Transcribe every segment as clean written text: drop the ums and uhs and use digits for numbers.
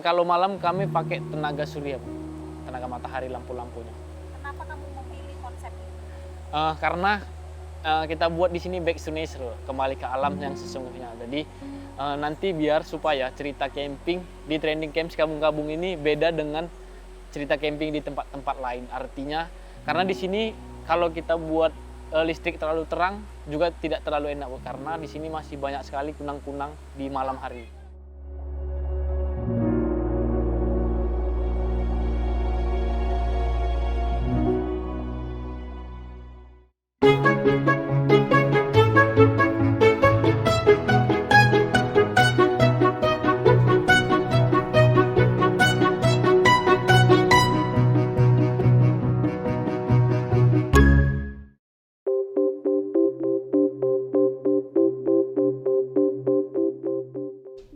Kalau malam kami pakai tenaga surya, Bu. Tenaga matahari lampu-lampunya. Kenapa kamu memilih konsep ini? Karena kita buat di sini back to nature, kembali ke alam yang sesungguhnya. Jadi nanti biar supaya cerita camping di Trending Camp Sikabung-Kabung ini beda dengan cerita camping di tempat-tempat lain. Artinya karena di sini kalau kita buat listrik terlalu terang juga tidak terlalu enak, Bu, karena di sini masih banyak sekali kunang-kunang di malam hari.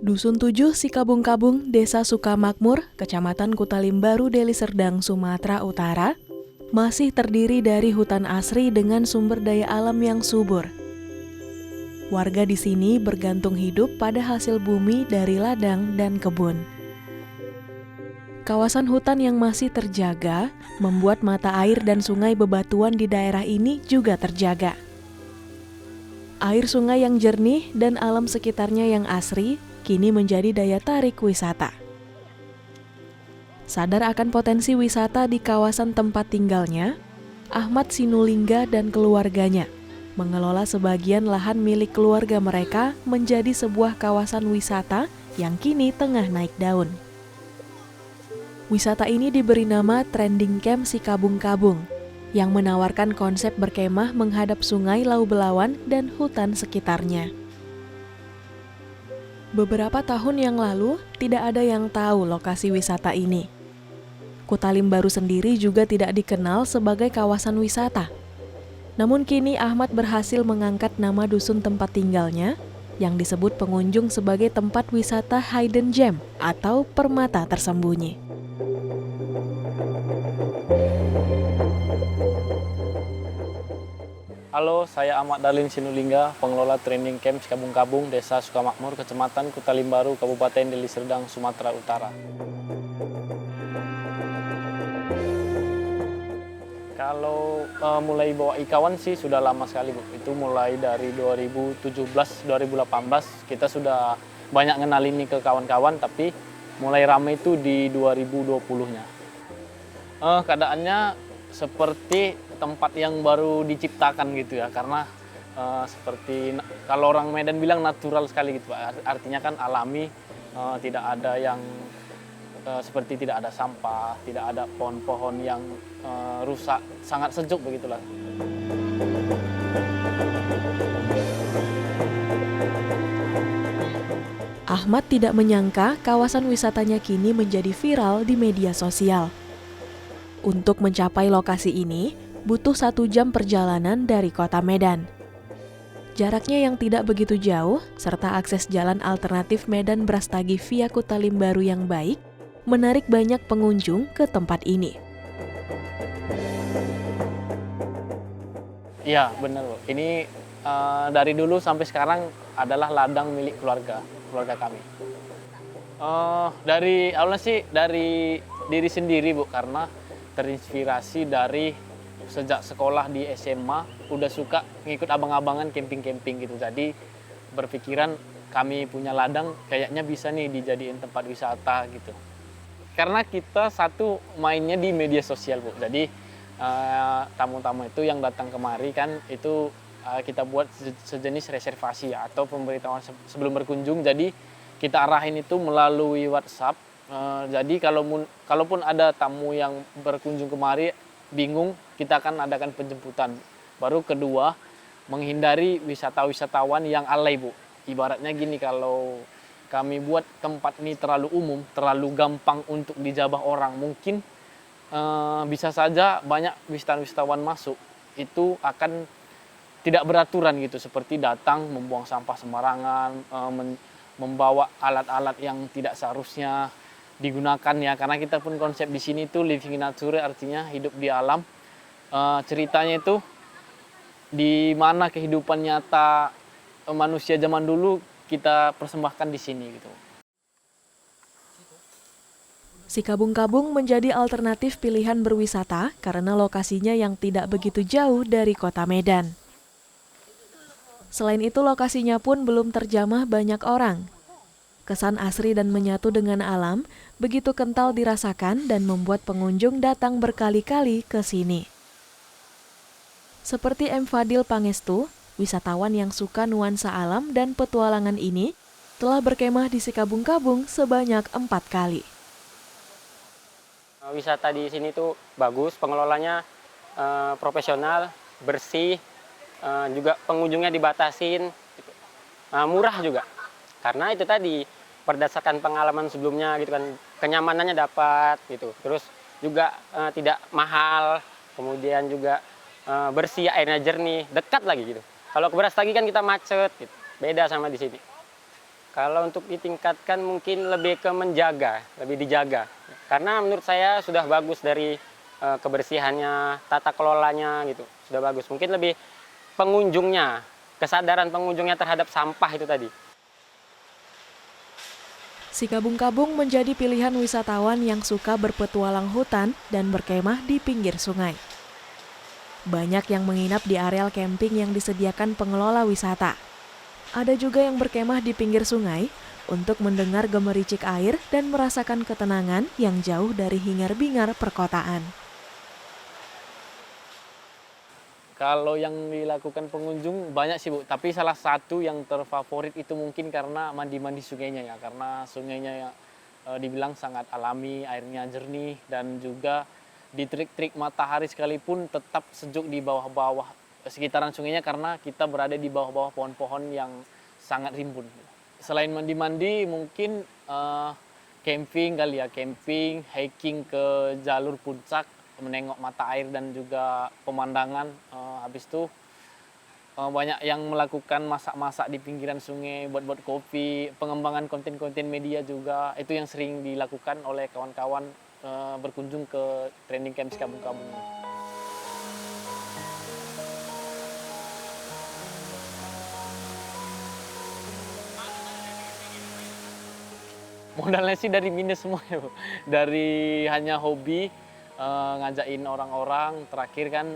Dusun 7 Sikabung-Kabung, Desa Sukamakmur, Kecamatan Kutalimbaru, Deli Serdang, Sumatera Utara, masih terdiri dari hutan asri dengan sumber daya alam yang subur. Warga di sini bergantung hidup pada hasil bumi dari ladang dan kebun. Kawasan hutan yang masih terjaga membuat mata air dan sungai bebatuan di daerah ini juga terjaga. Air sungai yang jernih dan alam sekitarnya yang asri kini menjadi daya tarik wisata. Sadar akan potensi wisata di kawasan tempat tinggalnya, Ahmad Sinulingga dan keluarganya mengelola sebagian lahan milik keluarga mereka menjadi sebuah kawasan wisata yang kini tengah naik daun. Wisata ini diberi nama Trending Camp Sikabung-Kabung, yang menawarkan konsep berkemah menghadap sungai Lau Belawan dan hutan sekitarnya. Beberapa tahun yang lalu, tidak ada yang tahu lokasi wisata ini. Kutalimbaru sendiri juga tidak dikenal sebagai kawasan wisata. Namun kini Ahmad berhasil mengangkat nama dusun tempat tinggalnya, yang disebut pengunjung sebagai tempat wisata hidden gem atau permata tersembunyi. Halo, saya Ahmad Darlin Sinulingga, pengelola Trending Camp Sikabung-Kabung, Desa Sukamakmur, Kecamatan Kutalimbaru, Kabupaten Deli Serdang, Sumatera Utara. Kalau mulai bawa ikawan sih sudah lama sekali, Bu. Itu mulai dari 2017-2018 kita sudah banyak kenal ini ke kawan-kawan, tapi mulai ramai itu di 2020-nya. Keadaannya seperti tempat yang baru diciptakan gitu ya, karena seperti kalau orang Medan bilang natural sekali gitu, Pak. Artinya kan alami, tidak ada yang seperti tidak ada sampah, tidak ada pohon-pohon yang rusak, sangat sejuk begitulah. Ahmad tidak menyangka kawasan wisatanya kini menjadi viral di media sosial. Untuk mencapai lokasi ini, butuh 1 jam perjalanan dari kota Medan. Jaraknya yang tidak begitu jauh, serta akses jalan alternatif Medan Brastagi via Kutalimbaru yang baik, menarik banyak pengunjung ke tempat ini. Iya, benar, Bu. Ini dari dulu sampai sekarang adalah ladang milik keluarga kami. Dari awalnya sih dari diri sendiri, Bu, karena terinspirasi dari sejak sekolah di SMA udah suka ngikut abang-abangan camping-camping gitu. Jadi berpikiran kami punya ladang kayaknya bisa nih dijadiin tempat wisata gitu. Karena kita satu mainnya di media sosial, Bu. Jadi tamu-tamu itu yang datang kemari kan itu kita buat sejenis reservasi ya, atau pemberitahuan sebelum berkunjung. Jadi kita arahin itu melalui WhatsApp. Jadi kalaupun ada tamu yang berkunjung kemari bingung, kita akan adakan penjemputan. Baru kedua, menghindari wisatawan yang alay, Bu. Ibaratnya gini, kalau kami buat tempat ini terlalu umum, terlalu gampang untuk dijabah orang, mungkin bisa saja banyak wisatawan masuk, itu akan tidak beraturan gitu, seperti datang membuang sampah sembarangan, membawa alat-alat yang tidak seharusnya digunakan ya, karena kita pun konsep di sini tuh living in nature, artinya hidup di alam. Ceritanya itu di mana kehidupan nyata manusia zaman dulu kita persembahkan di sini gitu. Sikabung-Kabung menjadi alternatif pilihan berwisata karena lokasinya yang tidak begitu jauh dari kota Medan. Selain itu, lokasinya pun belum terjamah banyak orang. Kesan asri dan menyatu dengan alam begitu kental dirasakan dan membuat pengunjung datang berkali-kali ke sini. Seperti M. Fadil Pangestu, wisatawan yang suka nuansa alam dan petualangan ini telah berkemah di Sikabung-Kabung sebanyak 4 kali. Wisata di sini tuh bagus, pengelolanya profesional, bersih, juga pengunjungnya dibatasin, gitu. Murah juga. Karena itu tadi berdasarkan pengalaman sebelumnya gitu kan, kenyamanannya dapat gitu. Terus juga tidak mahal, kemudian juga bersih, airnya jernih, dekat lagi gitu. Kalau ke Brastagi kan kita macet gitu. Beda sama di sini. Kalau untuk ditingkatkan mungkin lebih ke menjaga, lebih dijaga. Karena menurut saya sudah bagus dari kebersihannya, tata kelolanya gitu. Sudah bagus. Mungkin lebih pengunjungnya, kesadaran pengunjungnya terhadap sampah itu tadi. Sikabung-Kabung menjadi pilihan wisatawan yang suka berpetualang hutan dan berkemah di pinggir sungai. Banyak yang menginap di areal camping yang disediakan pengelola wisata. Ada juga yang berkemah di pinggir sungai untuk mendengar gemericik air dan merasakan ketenangan yang jauh dari hingar-bingar perkotaan. Kalau yang dilakukan pengunjung banyak sih Bu, tapi salah satu yang terfavorit itu mungkin karena mandi-mandi sungainya ya, karena sungainya ya, dibilang sangat alami, airnya jernih dan juga di terik-terik matahari sekalipun tetap sejuk di bawah-bawah sekitaran sungainya karena kita berada di bawah-bawah pohon-pohon yang sangat rimbun. Selain mandi-mandi mungkin camping kali ya, camping, hiking ke jalur puncak, menengok mata air dan juga pemandangan. Habis itu banyak yang melakukan masak-masak di pinggiran sungai, buat-buat kopi, pengembangan konten-konten media juga. Itu yang sering dilakukan oleh kawan-kawan berkunjung ke training camp Sikabung-Kabung. Modalnya sih dari minus semua ya Bu. Dari hanya hobi, ngajakin orang-orang, terakhir kan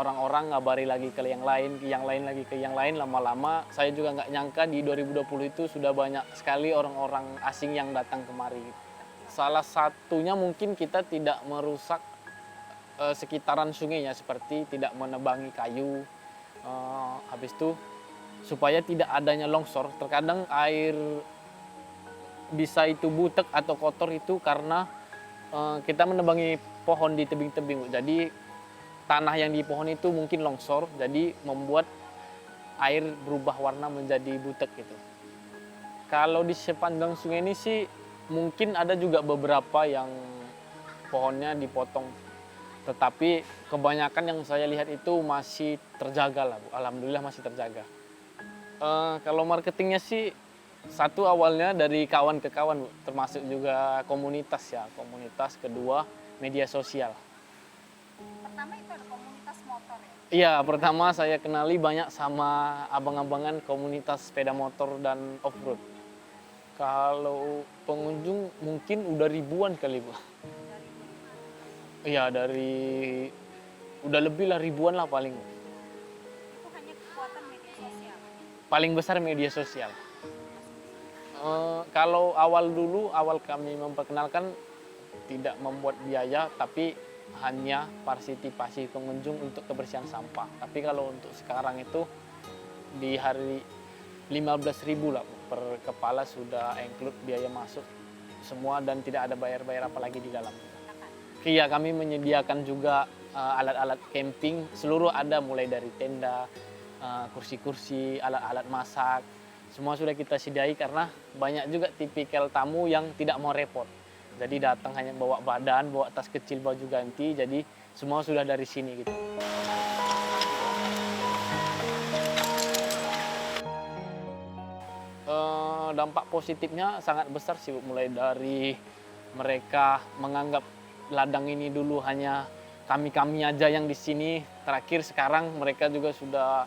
orang-orang ngabari lagi ke yang lain lagi ke yang lain, lama-lama saya juga nggak nyangka di 2020 itu sudah banyak sekali orang-orang asing yang datang kemari. Salah satunya mungkin kita tidak merusak sekitaran sungainya, seperti tidak menebangi kayu, habis itu supaya tidak adanya longsor. Terkadang air bisa itu butek atau kotor itu karena kita menebangi pohon di tebing-tebing. Jadi tanah yang di pohon itu mungkin longsor, jadi membuat air berubah warna menjadi butek gitu. Kalau di sepanjang sungai ini sih mungkin ada juga beberapa yang pohonnya dipotong. Tetapi kebanyakan yang saya lihat itu masih terjaga lah Bu. Alhamdulillah masih terjaga. Kalau marketingnya sih satu awalnya dari kawan ke kawan Bu, termasuk juga komunitas ya, komunitas, kedua media sosial. Pertama itu ada komunitas motor ya? Iya, pertama saya kenali banyak sama abang-abangan komunitas sepeda motor dan off-road. Kalau pengunjung mungkin udah ribuan kali Bu. Iya, udah lebih lah, ribuan lah paling. Itu hanya kekuatan media sosial. Paling besar media sosial. Kalau awal kami memperkenalkan tidak membuat biaya, tapi hanya partisipasi pengunjung untuk kebersihan sampah. Tapi kalau untuk sekarang itu di hari 15.000 lah per kepala sudah include biaya masuk semua dan tidak ada bayar-bayar apalagi di dalam. Iya, kami menyediakan juga alat-alat camping, seluruh ada mulai dari tenda, kursi-kursi, alat-alat masak. Semua sudah kita sediai karena banyak juga tipikal tamu yang tidak mau repot. Jadi datang hanya bawa badan, bawa tas kecil, baju ganti, jadi semua sudah dari sini gitu. Dampak positifnya sangat besar sih Bu. Mulai dari mereka menganggap ladang ini dulu hanya kami-kami aja yang di sini. Terakhir sekarang mereka juga sudah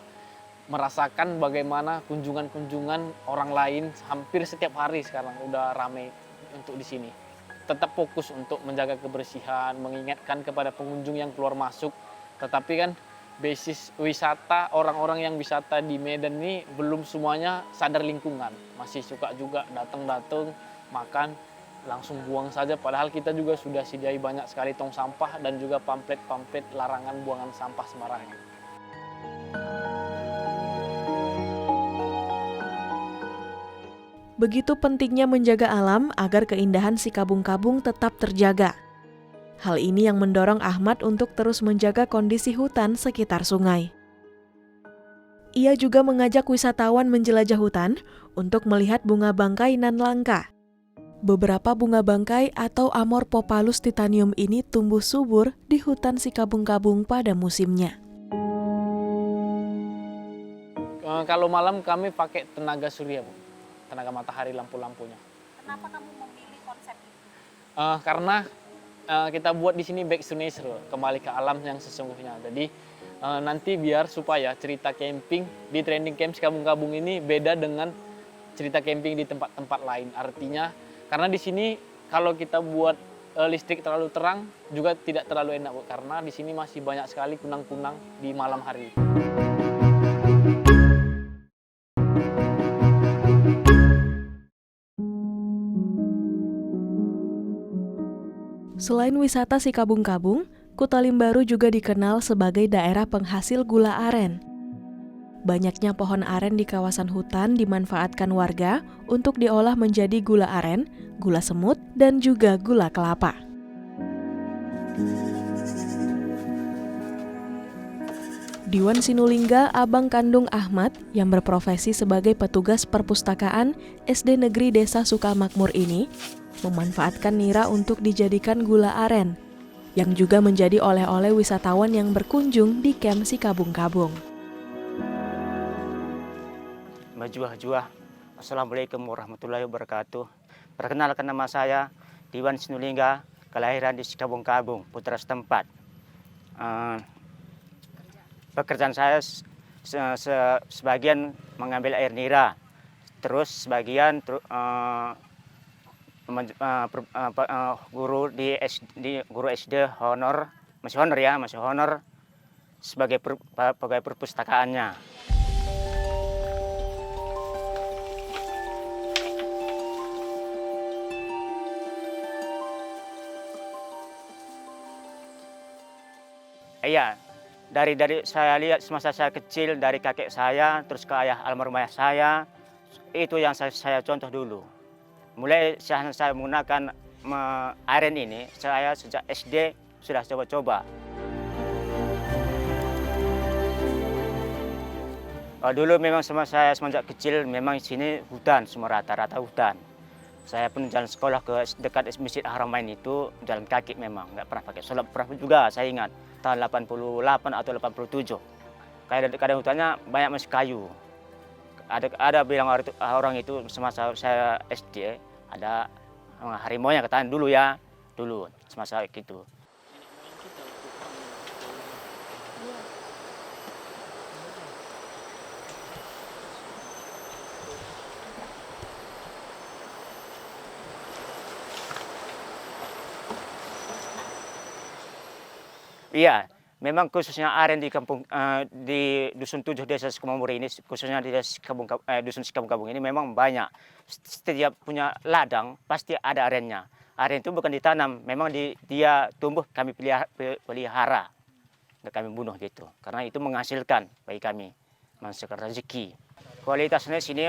merasakan bagaimana kunjungan-kunjungan orang lain hampir setiap hari sekarang udah ramai untuk di sini. tetap fokus untuk menjaga kebersihan, mengingatkan kepada pengunjung yang keluar masuk. Tetapi kan basis wisata, orang-orang yang wisata di Medan ini belum semuanya sadar lingkungan. Masih suka juga datang-datang, makan, langsung buang saja. Padahal kita juga sudah sediai banyak sekali tong sampah dan juga pamflet-pamflet larangan buangan sampah sembarangan. Begitu pentingnya menjaga alam agar keindahan Sikabung-Kabung tetap terjaga. Hal ini yang mendorong Ahmad untuk terus menjaga kondisi hutan sekitar sungai. Ia juga mengajak wisatawan menjelajah hutan untuk melihat bunga bangkai nan langka. Beberapa bunga bangkai atau Amorphophallus titanium ini tumbuh subur di hutan Sikabung-Kabung pada musimnya. Kalau malam kami pakai tenaga surya, Bu. Tenaga matahari, lampu-lampunya. Kenapa kamu memilih konsep itu? Karena kita buat di sini back to nature, kembali ke alam yang sesungguhnya. Jadi nanti biar supaya cerita camping di Trending Camp Sikabung-Kabung ini beda dengan cerita camping di tempat-tempat lain. Artinya karena di sini kalau kita buat listrik terlalu terang juga tidak terlalu enak, Bu, karena di sini masih banyak sekali kunang-kunang di malam hari. Selain wisata Sikabung-Kabung, Kutalimbaru juga dikenal sebagai daerah penghasil gula aren. Banyaknya pohon aren di kawasan hutan dimanfaatkan warga untuk diolah menjadi gula aren, gula semut, dan juga gula kelapa. Diwan Sinulingga, abang kandung Ahmad yang berprofesi sebagai petugas perpustakaan SD Negeri Desa Sukamakmur ini, memanfaatkan nira untuk dijadikan gula aren, yang juga menjadi oleh-oleh wisatawan yang berkunjung di Camp Sikabung-Kabung. Majuah-juah. Assalamualaikum warahmatullahi wabarakatuh. Perkenalkan, nama saya Diwan Sinulingga, kelahiran di Sikabung-Kabung, putra setempat. Pekerjaan saya sebagian mengambil air nira, terus sebagian guru guru SD honor, masih honor sebagai pegawai perpustakaannya. Iya, dari saya lihat semasa saya kecil, dari kakek saya terus ke ayah almarhum ayah saya, itu yang saya contoh dulu. Mulai saya menggunakan aren ini, saya sejak SD sudah coba-coba. Dulu memang sama saya semenjak kecil memang sini hutan, semua rata-rata hutan. Saya pun jalan sekolah ke dekat Masjid Haramain itu jalan kaki memang, nggak pernah pakai sholat. Pernah juga saya ingat tahun 88 atau 87. Kadang hutannya banyak masih kayu. Ada bilang orang itu semasa saya SD ada harimau yang ketahan dulu semasa gitu. Iya, memang khususnya aren di di Dusun 7 Desa Sukamamur ini, khususnya di Dusun Sikabung-Kabung ini memang banyak. Setiap punya ladang pasti ada arennya. Aren itu bukan ditanam, memang dia tumbuh, kami pelihara. Nggak kami bunuh gitu, karena itu menghasilkan bagi kami, menghasilkan rezeki. Kualitasnya sini,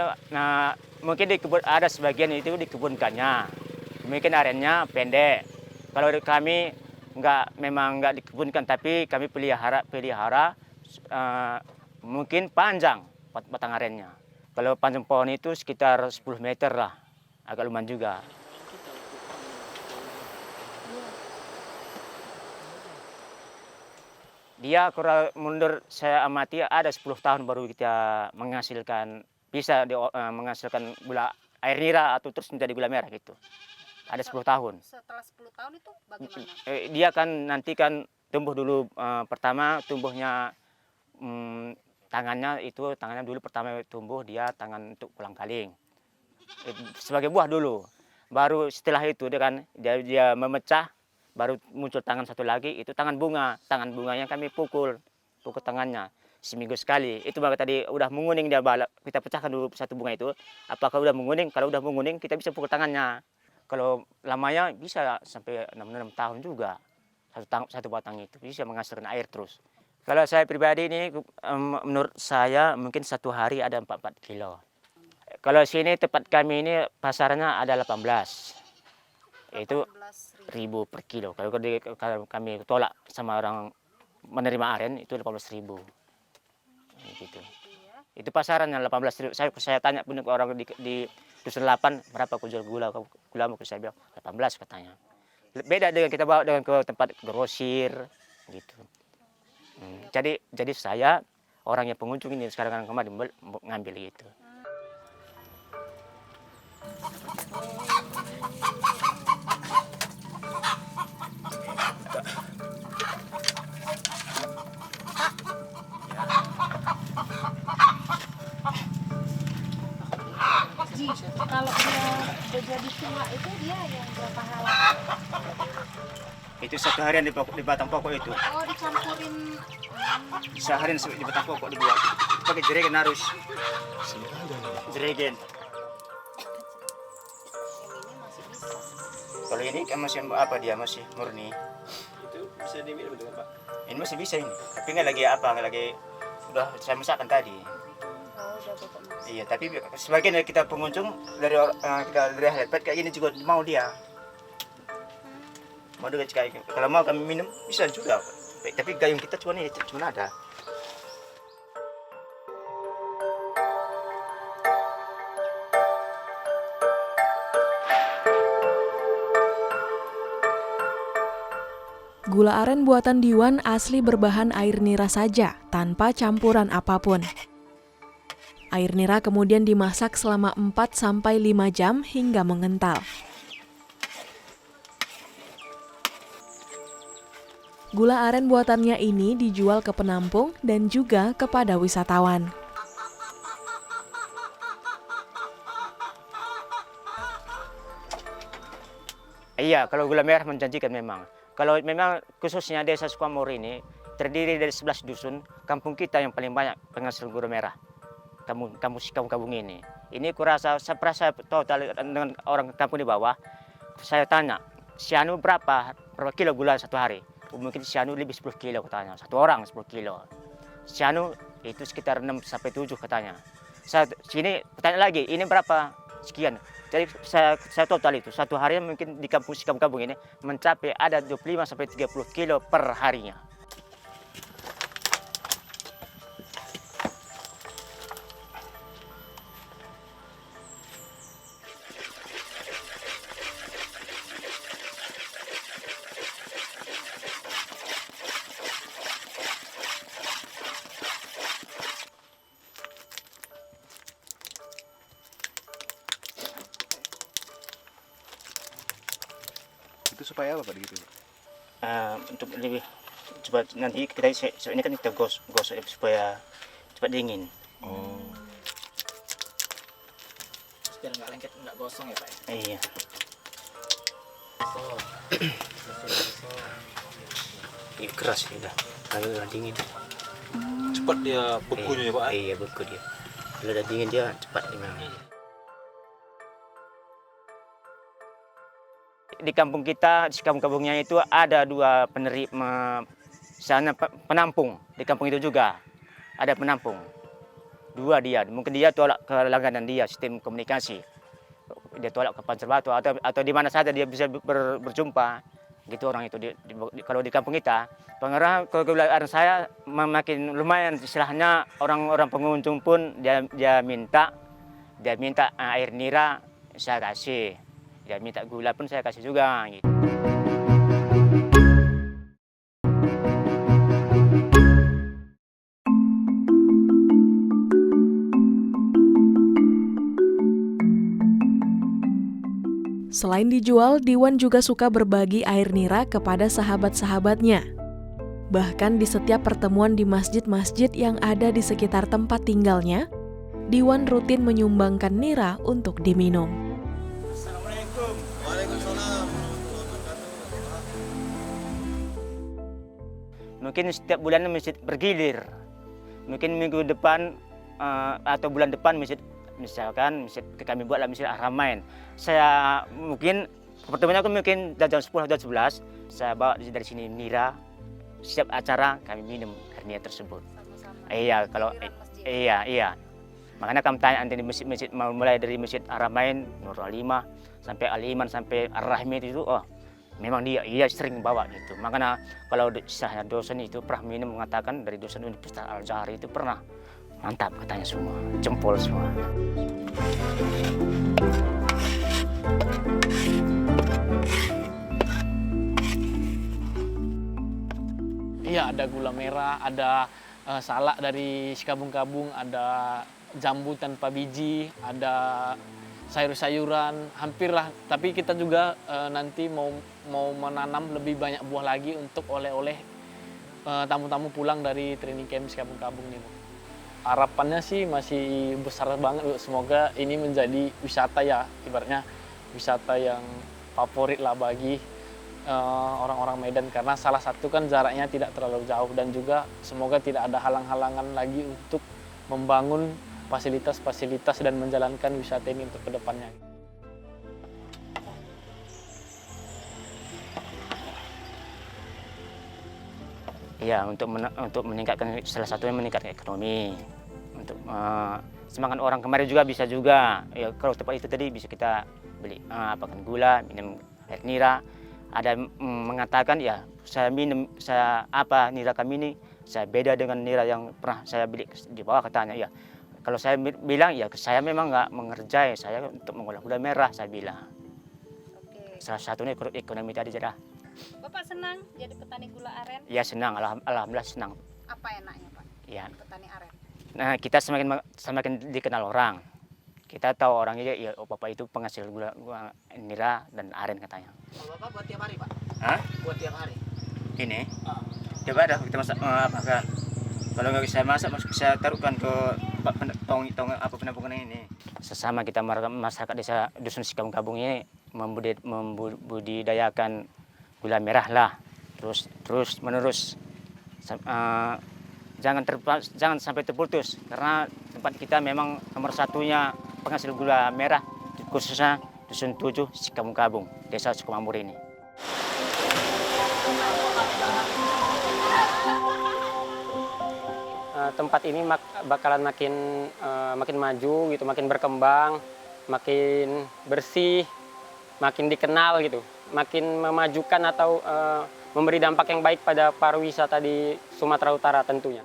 mungkin di kebun ada sebagian itu dikebunkannya, mungkin arennya pendek. Kalau di kami memang nggak dikebunkan, tapi kami pelihara mungkin panjang batang arennya. Kalau panjang pohon itu sekitar 10 meter lah, agak lumayan juga. Dia kurang mundur saya amati ada 10 tahun baru kita bisa menghasilkan gula air nira atau terus menjadi gula merah gitu. Ada 10 tahun. Setelah 10 tahun itu bagaimana? Dia kan nanti kan tumbuh dulu, pertama tumbuhnya tangannya dulu pertama tumbuh dia tangan untuk pulang kaling. Sebagai buah dulu. Baru setelah itu dia memecah, baru muncul tangan satu lagi, itu tangan bunga. Tangan bunganya kami pukul tangannya seminggu sekali. Itu baru tadi udah menguning dia balap. Kita pecahkan dulu satu bunga itu. Apakah udah menguning? Kalau udah menguning kita bisa pukul tangannya. Kalau lamanya bisa sampai 6 tahun juga. Satu batang itu bisa menghasilkan air terus. Kalau saya pribadi ini menurut saya mungkin satu hari ada 4 kilo. Kalau sini tempat kami ini pasarnya ada 18. Itu 1.000 per kilo. Kalau kami tolak sama orang menerima aren itu 18.000. Gitu. Itu pasarannya 18.000. Saya tanya pun ke orang di Dusun 8 berapa aku jual gula mau saya bilang 18 katanya. Beda dengan kita bawa dengan ke tempat grosir gitu. Jadi saya orang yang pengunjung ini sekarang kemarin ngambil gitu. Kalau dia jadi tua itu dia yang berapa halaman? Itu satu harian di batang pokok itu. Oh, dicampurin. Seharian di batang pokok dibuat. Pakai jerigen harus. Jerigen. Kalau ini kan masih apa dia masih murni. Itu bisa diminum betul Pak? Ini masih bisa ini. Tapi nggak lagi udah saya masakkan tadi. Oh, udah pokoknya. Iya, tapi sebagian dari kita pengunjung dari Halepet kayak gini juga mau dia. Mau juga kayak kalau mau kami minum bisa juga. Tapi gayung kita cuma ada. Gula aren buatan Diwan asli berbahan air nira saja, tanpa campuran apapun. Air nira kemudian dimasak selama 4-5 jam hingga mengental. Gula aren buatannya ini dijual ke penampung dan juga kepada wisatawan. Iya, kalau gula merah menjanjikan memang. Kalau memang khususnya desa Sukamoro ini terdiri dari 11 dusun, kampung kita yang paling banyak penghasil gula merah. Kampung ini. Ini kurasa saya total dengan orang kampung di bawah. Saya tanya, Sianu berapa kilo gula satu hari? Mungkin Sianu lebih 10 kilo katanya. Satu orang 10 kilo. Sianu itu sekitar 6-7 katanya. Saya sini tanya lagi, ini berapa? Sekian. Jadi saya total itu satu hari mungkin di kampung ini mencapai ada 25-30 kilo per harinya. Itu supaya apa Pak gitu? Untuk lebih cepat nanti kita ini kan kita gosok supaya cepat dingin. Oh. Biar nggak lengket, nggak gosong ya Pak? Iya. Ini keras ya udah. Kalau udah dingin. Cepat dia bekunya ya Pak? Iya beku dia. Kalau udah dingin dia cepat memang. Di kampung kita, di kampung-kampungnya itu ada 2 penerima, sana penampung. Di kampung itu juga ada penampung. 2 dia, mungkin dia tolak ke langganan dia, sistem komunikasi. Dia tolak ke Pancerbatu atau di mana saja dia bisa berjumpa. Gitu orang itu kalau di kampung kita. Pengarah kegulaan saya makin lumayan, istilahnya orang-orang pengunjung pun dia minta air nira, saya kasih. Dia minta gula pun saya kasih juga gitu. Selain dijual, Diwan juga suka berbagi air nira kepada sahabat-sahabatnya. Bahkan di setiap pertemuan di masjid-masjid yang ada di sekitar tempat tinggalnya, Diwan rutin menyumbangkan nira untuk diminum. Assalamualaikum. mungkin setiap bulan masjid bergilir. Mungkin minggu depan atau bulan depan misalkan kami buatlah masjid Al-Haramain. Saya mungkin pertemuannya aku mungkin jam 10 atau jam 11 saya bawa dari sini nira. Setiap acara kami minum air nira tersebut. Sama-sama. Iya, kalau Aliran masjid. iya. Makanya kami tanya antara masjid mulai dari masjid Al-Haramain, Nurul Alimah sampai Al-Iman sampai Ar-Rahmi itu, oh memang dia sering bawa gitu. Makanya kalau istilahnya dosen itu pernah minum mengatakan dari dosen Universitas Al-Azhar itu pernah mantap katanya semua, jempol semua. Iya, ada gula merah, ada salak dari Sikabung-Kabung, ada jambu tanpa biji, ada sayur-sayuran, hampir lah. Tapi kita juga nanti mau menanam lebih banyak buah lagi untuk oleh-oleh tamu-tamu pulang dari training camp Sikabung-Kabung nih, Bu. Harapannya sih masih besar banget, Bu. Semoga ini menjadi wisata ya, ibaratnya wisata yang favorit lah bagi orang-orang Medan, karena salah satu kan jaraknya tidak terlalu jauh, dan juga semoga tidak ada halang-halangan lagi untuk membangun fasilitas-fasilitas dan menjalankan wisata ini untuk kedepannya. Iya, untuk meningkatkan, salah satunya meningkatkan ekonomi. Untuk semangat orang kemarin juga bisa juga. Ya, kalau tempat itu tadi bisa kita beli gula, minum air nira. Ada mengatakan ya apa nira kami ini saya beda dengan nira yang pernah saya beli di bawah, katanya ya. Kalau saya bilang ya saya memang nggak mengerjai, saya untuk mengolah gula merah saya bilang. Oke. Salah satunya ekonomi tadi jadi. Bapak senang jadi petani gula aren? Ya senang, alhamdulillah senang. Apa enaknya, Pak? Ya. Petani aren. Nah, kita semakin dikenal orang. Kita tahu orangnya ya Bapak itu penghasil gula nira dan aren katanya. Kalau Bapak buat tiap hari, Pak? Hah? Buat tiap hari? Ini? Coba dah kita masak apakah kalau nggak bisa masak saya taruhkan ke tong penampungan ini. Sesama kita masyarakat desa Dusun Sikabung-Kabung ini membudidayakan gula merah lah, terus menerus. Jangan sampai terputus, karena tempat kita memang nomor satunya penghasil gula merah, khususnya Dusun 7 Sikabung-Kabung, Desa Sukamambur ini. Tempat ini bakalan makin maju gitu, makin berkembang, makin bersih, makin dikenal gitu, makin memajukan atau memberi dampak yang baik pada pariwisata di Sumatera Utara tentunya.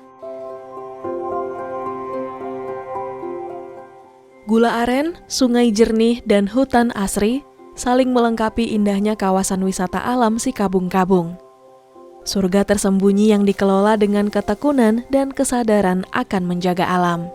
Gula aren, sungai jernih, dan hutan asri saling melengkapi indahnya kawasan wisata alam Sikabung-Kabung. Surga tersembunyi yang dikelola dengan ketekunan dan kesadaran akan menjaga alam.